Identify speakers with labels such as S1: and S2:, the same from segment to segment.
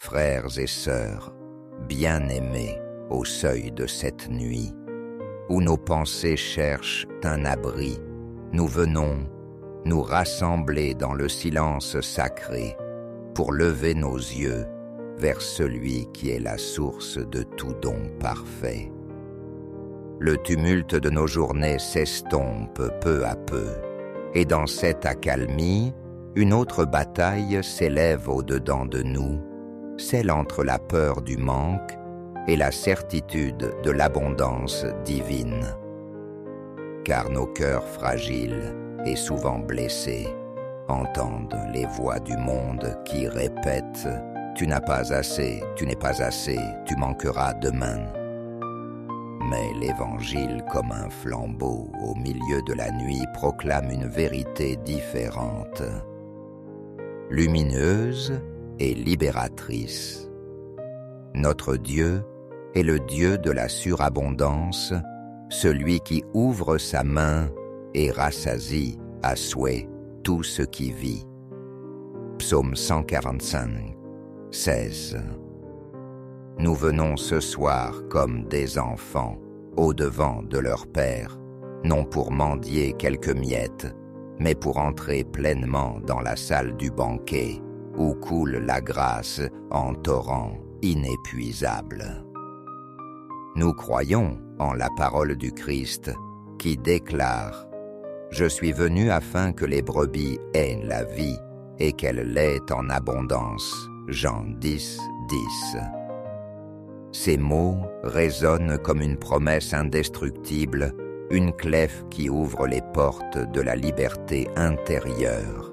S1: Frères et sœurs, bien-aimés au seuil de cette nuit, où nos pensées cherchent un abri, nous venons nous rassembler dans le silence sacré pour lever nos yeux vers celui qui est la source de tout don parfait. Le tumulte de nos journées s'estompe peu à peu, et dans cette accalmie, une autre bataille s'élève au-dedans de nous, celle entre la peur du manque et la certitude de l'abondance divine. Car nos cœurs fragiles et souvent blessés entendent les voix du monde qui répètent « Tu n'as pas assez, tu n'es pas assez, tu manqueras demain ». Mais l'Évangile, comme un flambeau au milieu de la nuit, proclame une vérité différente, lumineuse et libératrice. Notre Dieu est le Dieu de la surabondance, celui qui ouvre sa main et rassasie à souhait tout ce qui vit. Psaume 145, 16. Nous venons ce soir comme des enfants au-devant de leur Père, non pour mendier quelques miettes, mais pour entrer pleinement dans la salle du banquet, où coule la grâce en torrent inépuisable. Nous croyons en la parole du Christ qui déclare « Je suis venu afin que les brebis aient la vie et qu'elle l'ait en abondance. » Jean 10, 10. Ces mots résonnent comme une promesse indestructible, une clef qui ouvre les portes de la liberté intérieure.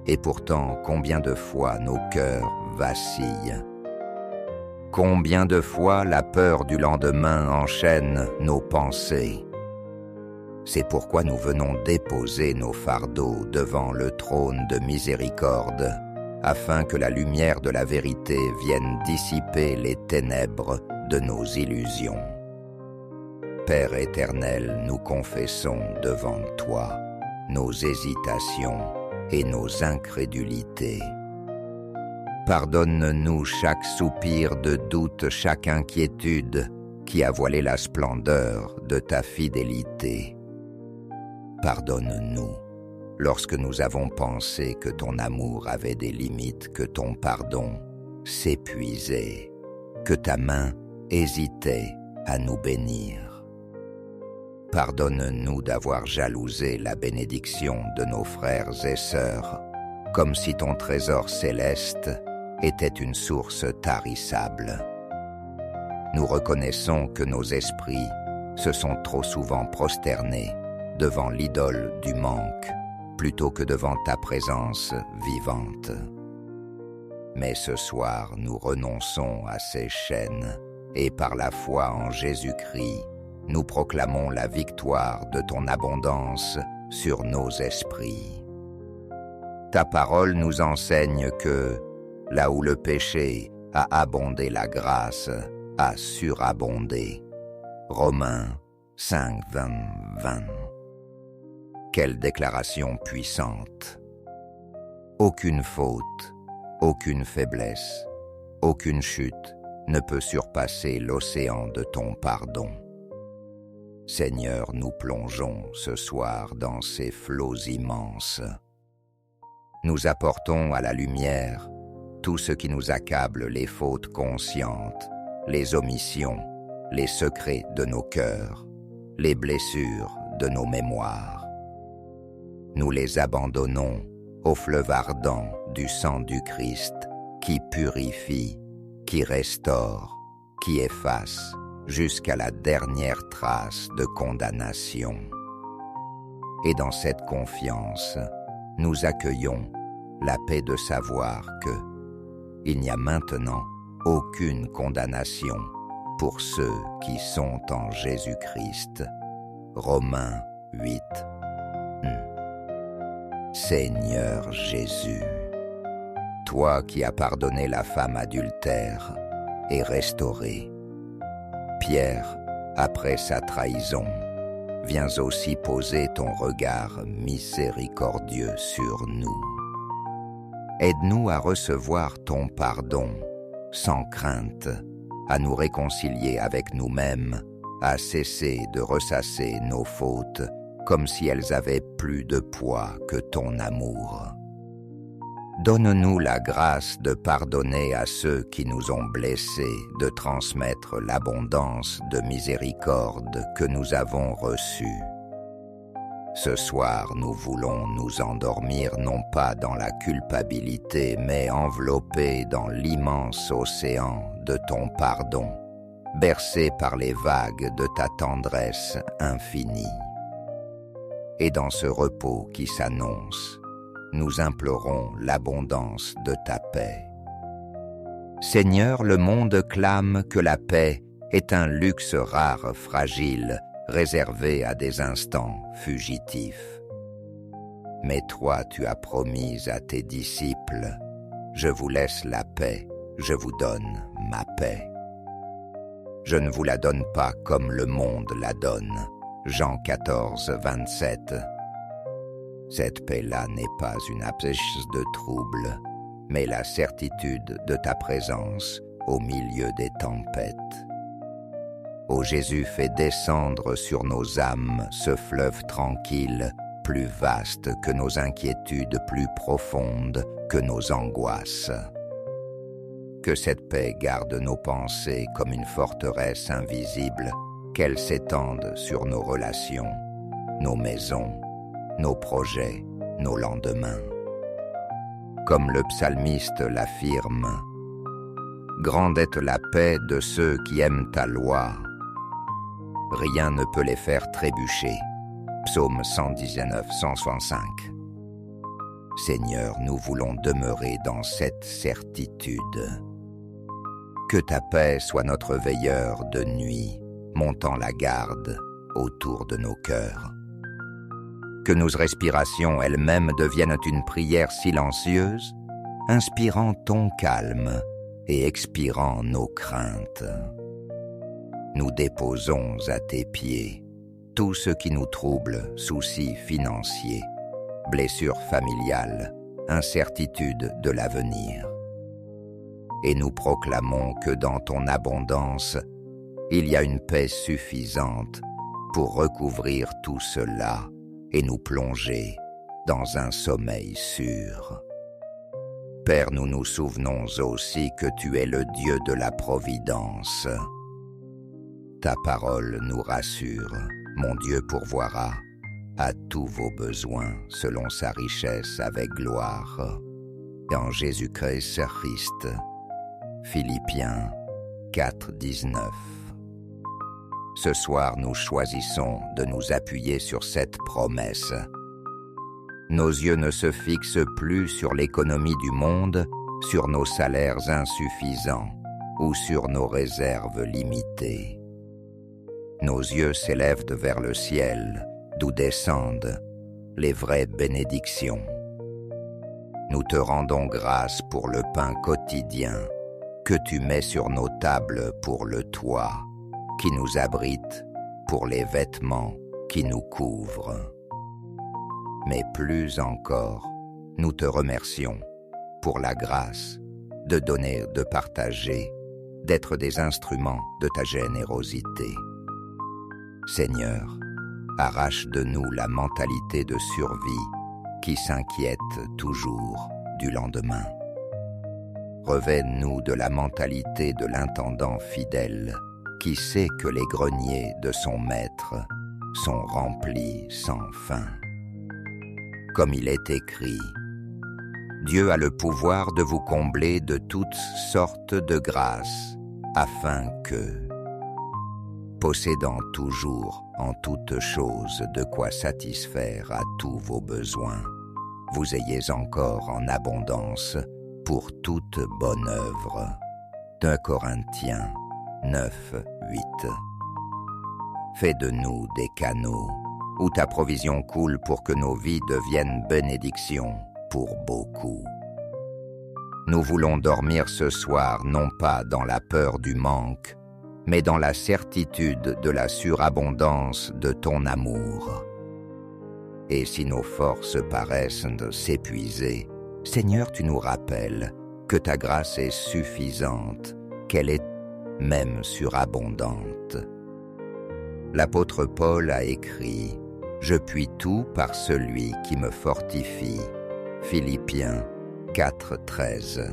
S1: Et pourtant, combien de fois nos cœurs vacillent. Combien de fois la peur du lendemain enchaîne nos pensées. C'est pourquoi nous venons déposer nos fardeaux devant le trône de miséricorde, afin que la lumière de la vérité vienne dissiper les ténèbres de nos illusions. Père éternel, nous confessons devant toi nos hésitations et nos incrédulités. Pardonne-nous chaque soupir de doute, chaque inquiétude qui a voilé la splendeur de ta fidélité. Pardonne-nous lorsque nous avons pensé que ton amour avait des limites, que ton pardon s'épuisait, que ta main hésitait à nous bénir. Pardonne-nous d'avoir jalousé la bénédiction de nos frères et sœurs, comme si ton trésor céleste était une source tarissable. Nous reconnaissons que nos esprits se sont trop souvent prosternés devant l'idole du manque, plutôt que devant ta présence vivante. Mais ce soir, nous renonçons à ces chaînes et par la foi en Jésus-Christ, nous proclamons la victoire de ton abondance sur nos esprits. Ta parole nous enseigne que, là où le péché a abondé, la grâce a surabondé. Romains 5, 20, 20. Quelle déclaration puissante! Aucune faute, aucune faiblesse, aucune chute ne peut surpasser l'océan de ton pardon. Seigneur, nous plongeons ce soir dans ces flots immenses. Nous apportons à la lumière tout ce qui nous accable, les fautes conscientes, les omissions, les secrets de nos cœurs, les blessures de nos mémoires. Nous les abandonnons au fleuve ardent du sang du Christ qui purifie, qui restaure, qui efface jusqu'à la dernière trace de condamnation. Et dans cette confiance, nous accueillons la paix de savoir que il n'y a maintenant aucune condamnation pour ceux qui sont en Jésus-Christ. Romains 8. Seigneur Jésus, toi qui as pardonné la femme adultère et restauré, Pierre, après sa trahison, viens aussi poser ton regard miséricordieux sur nous. Aide-nous à recevoir ton pardon, sans crainte, à nous réconcilier avec nous-mêmes, à cesser de ressasser nos fautes, comme si elles avaient plus de poids que ton amour. Donne-nous la grâce de pardonner à ceux qui nous ont blessés, de transmettre l'abondance de miséricorde que nous avons reçue. Ce soir, nous voulons nous endormir non pas dans la culpabilité, mais enveloppés dans l'immense océan de ton pardon, bercés par les vagues de ta tendresse infinie. Et dans ce repos qui s'annonce, nous implorons l'abondance de ta paix. Seigneur, le monde clame que la paix est un luxe rare, fragile, réservé à des instants fugitifs. Mais toi, tu as promis à tes disciples, « Je vous laisse la paix, je vous donne ma paix. Je ne vous la donne pas comme le monde la donne. » Jean 14, 27. Cette paix-là n'est pas une absence de trouble, mais la certitude de ta présence au milieu des tempêtes. Ô Jésus, fais descendre sur nos âmes ce fleuve tranquille, plus vaste que nos inquiétudes, plus profonde que nos angoisses. Que cette paix garde nos pensées comme une forteresse invisible, qu'elle s'étende sur nos relations, nos maisons, nos projets, nos lendemains. Comme le psalmiste l'affirme, « Grande est la paix de ceux qui aiment ta loi. Rien ne peut les faire trébucher. » Psaume 119, 165. Seigneur, nous voulons demeurer dans cette certitude. Que ta paix soit notre veilleur de nuit, montant la garde autour de nos cœurs. Que nos respirations elles-mêmes deviennent une prière silencieuse, inspirant ton calme et expirant nos craintes. Nous déposons à tes pieds tout ce qui nous trouble, soucis financiers, blessures familiales, incertitudes de l'avenir. Et nous proclamons que dans ton abondance, il y a une paix suffisante pour recouvrir tout cela et nous plonger dans un sommeil sûr. Père, nous nous souvenons aussi que tu es le Dieu de la providence. Ta parole nous rassure. Mon Dieu pourvoira à tous vos besoins selon sa richesse avec gloire. Et en Jésus-Christ, Christ. Philippiens 4, 19. Ce soir, nous choisissons de nous appuyer sur cette promesse. Nos yeux ne se fixent plus sur l'économie du monde, sur nos salaires insuffisants ou sur nos réserves limitées. Nos yeux s'élèvent vers le ciel, d'où descendent les vraies bénédictions. Nous te rendons grâce pour le pain quotidien que tu mets sur nos tables pour le toit, qui nous abrite pour les vêtements qui nous couvrent. Mais plus encore, nous te remercions pour la grâce de donner, de partager, d'être des instruments de ta générosité. Seigneur, arrache de nous la mentalité de survie qui s'inquiète toujours du lendemain. Revêt-nous de la mentalité de l'intendant fidèle qui sait que les greniers de son maître sont remplis sans fin. Comme il est écrit, Dieu a le pouvoir de vous combler de toutes sortes de grâces, afin que, possédant toujours en toutes choses de quoi satisfaire à tous vos besoins, vous ayez encore en abondance pour toute bonne œuvre. 1 Corinthiens 9, 8. Fais de nous des canaux où ta provision coule pour que nos vies deviennent bénédiction pour beaucoup. Nous voulons dormir ce soir non pas dans la peur du manque, mais dans la certitude de la surabondance de ton amour. Et si nos forces paraissent s'épuiser, Seigneur, tu nous rappelles que ta grâce est suffisante, qu'elle est même surabondante. L'apôtre Paul a écrit « Je puis tout par celui qui me fortifie » Philippiens 4,13.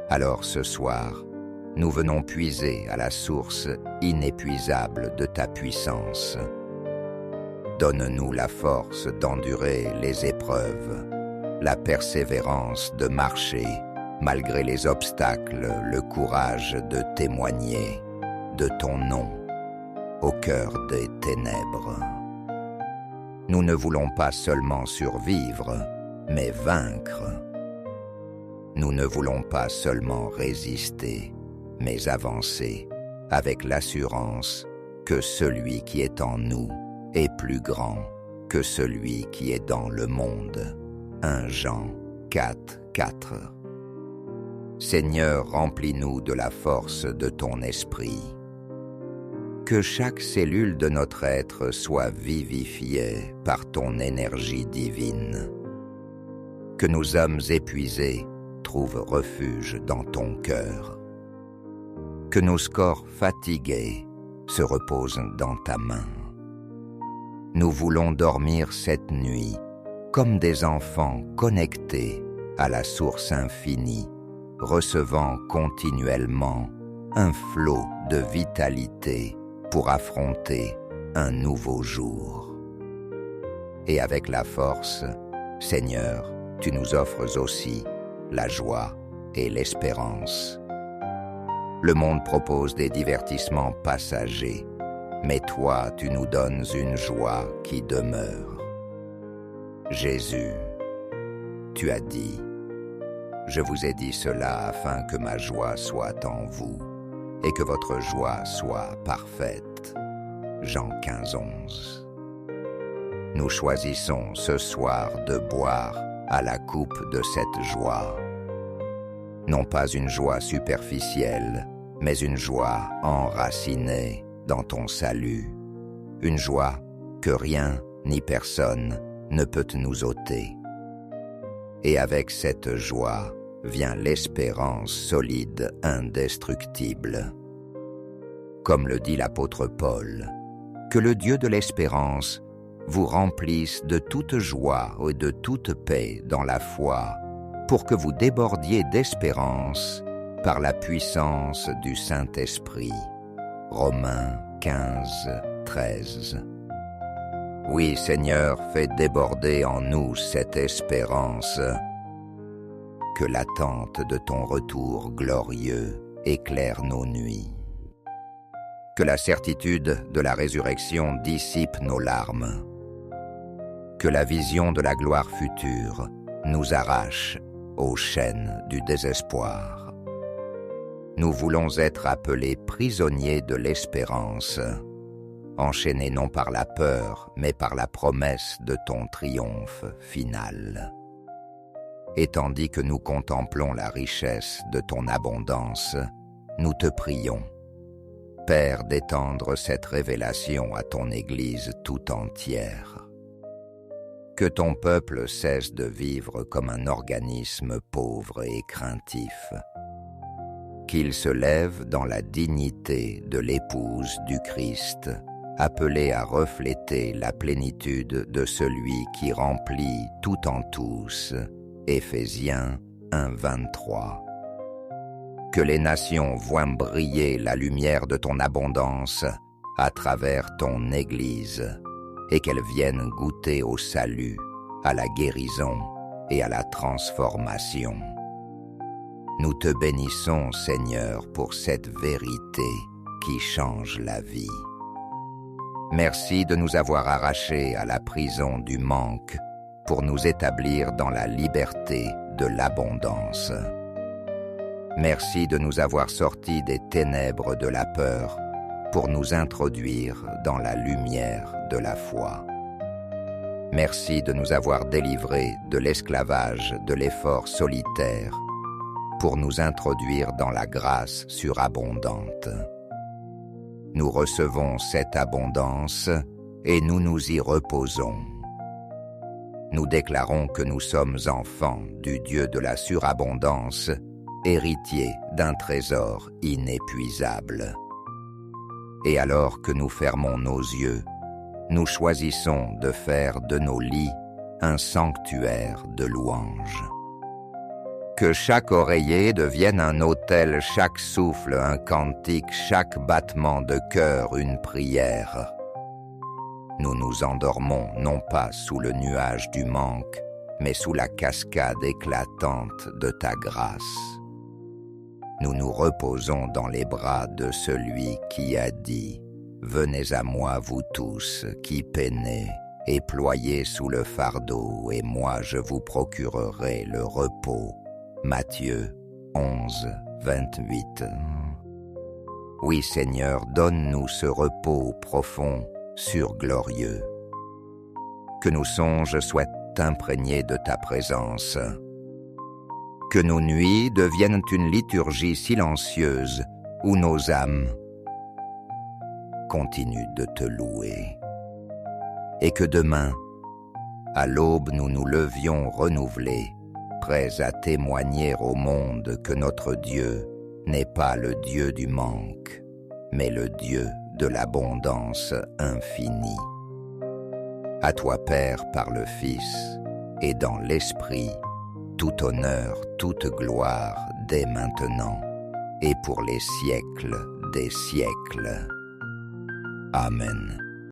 S1: Alors ce soir, nous venons puiser à la source inépuisable de ta puissance. Donne-nous la force d'endurer les épreuves, la persévérance de marcher malgré les obstacles, le courage de témoigner de ton nom au cœur des ténèbres. Nous ne voulons pas seulement survivre, mais vaincre. Nous ne voulons pas seulement résister, mais avancer avec l'assurance que celui qui est en nous est plus grand que celui qui est dans le monde. 1 Jean 4,4. Seigneur, remplis-nous de la force de ton esprit. Que chaque cellule de notre être soit vivifiée par ton énergie divine. Que nos âmes épuisées trouvent refuge dans ton cœur. Que nos corps fatigués se reposent dans ta main. Nous voulons dormir cette nuit comme des enfants connectés à la source infinie, recevant continuellement un flot de vitalité pour affronter un nouveau jour. Et avec la force, Seigneur, tu nous offres aussi la joie et l'espérance. Le monde propose des divertissements passagers, mais toi, tu nous donnes une joie qui demeure. Jésus, tu as dit, « Je vous ai dit cela afin que ma joie soit en vous et que votre joie soit parfaite. » Jean 15,11. Nous choisissons ce soir de boire à la coupe de cette joie. Non pas une joie superficielle, mais une joie enracinée dans ton salut. Une joie que rien ni personne ne peut nous ôter. Et avec cette joie vient l'espérance solide, indestructible. Comme le dit l'apôtre Paul, que le Dieu de l'espérance vous remplisse de toute joie et de toute paix dans la foi, pour que vous débordiez d'espérance par la puissance du Saint-Esprit. Romains 15,13. Oui, Seigneur, fais déborder en nous cette espérance. Que l'attente de ton retour glorieux éclaire nos nuits. Que la certitude de la résurrection dissipe nos larmes. Que la vision de la gloire future nous arrache aux chaînes du désespoir. Nous voulons être appelés prisonniers de l'espérance, enchaînés non par la peur, mais par la promesse de ton triomphe final. Et tandis que nous contemplons la richesse de ton abondance, nous te prions, Père, d'étendre cette révélation à ton Église tout entière. Que ton peuple cesse de vivre comme un organisme pauvre et craintif. Qu'il se lève dans la dignité de l'épouse du Christ, appelée à refléter la plénitude de celui qui remplit tout en tous. Éphésiens 1,23. Que les nations voient briller la lumière de ton abondance à travers ton Église, et qu'elles viennent goûter au salut, à la guérison et à la transformation. Nous te bénissons, Seigneur, pour cette vérité qui change la vie. Merci de nous avoir arrachés à la prison du manque pour nous établir dans la liberté de l'abondance. Merci de nous avoir sortis des ténèbres de la peur pour nous introduire dans la lumière de la foi. Merci de nous avoir délivrés de l'esclavage de l'effort solitaire pour nous introduire dans la grâce surabondante. Nous recevons cette abondance et nous nous y reposons. nous déclarons que nous sommes enfants du Dieu de la surabondance, héritiers d'un trésor inépuisable. Et alors que nous fermons nos yeux, nous choisissons de faire de nos lits un sanctuaire de louanges. Que chaque oreiller devienne un autel, chaque souffle un cantique, chaque battement de cœur une prière. Nous nous endormons non pas sous le nuage du manque, mais sous la cascade éclatante de ta grâce. Nous nous reposons dans les bras de celui qui a dit « Venez à moi, vous tous, qui peinez, et ployez sous le fardeau, et moi je vous procurerai le repos. » Matthieu 11, 28. Oui, Seigneur, donne-nous ce repos profond, surglorieux. Que nos songes soient imprégnés de ta présence. Que nos nuits deviennent une liturgie silencieuse où nos âmes continuent de te louer. Et que demain, à l'aube, nous nous levions renouvelés, prêts à témoigner au monde que notre Dieu n'est pas le Dieu du manque, mais le Dieu de l'abondance infinie. À toi, Père, par le Fils, et dans l'Esprit, tout honneur, toute gloire, dès maintenant, et pour les siècles des siècles. Amen.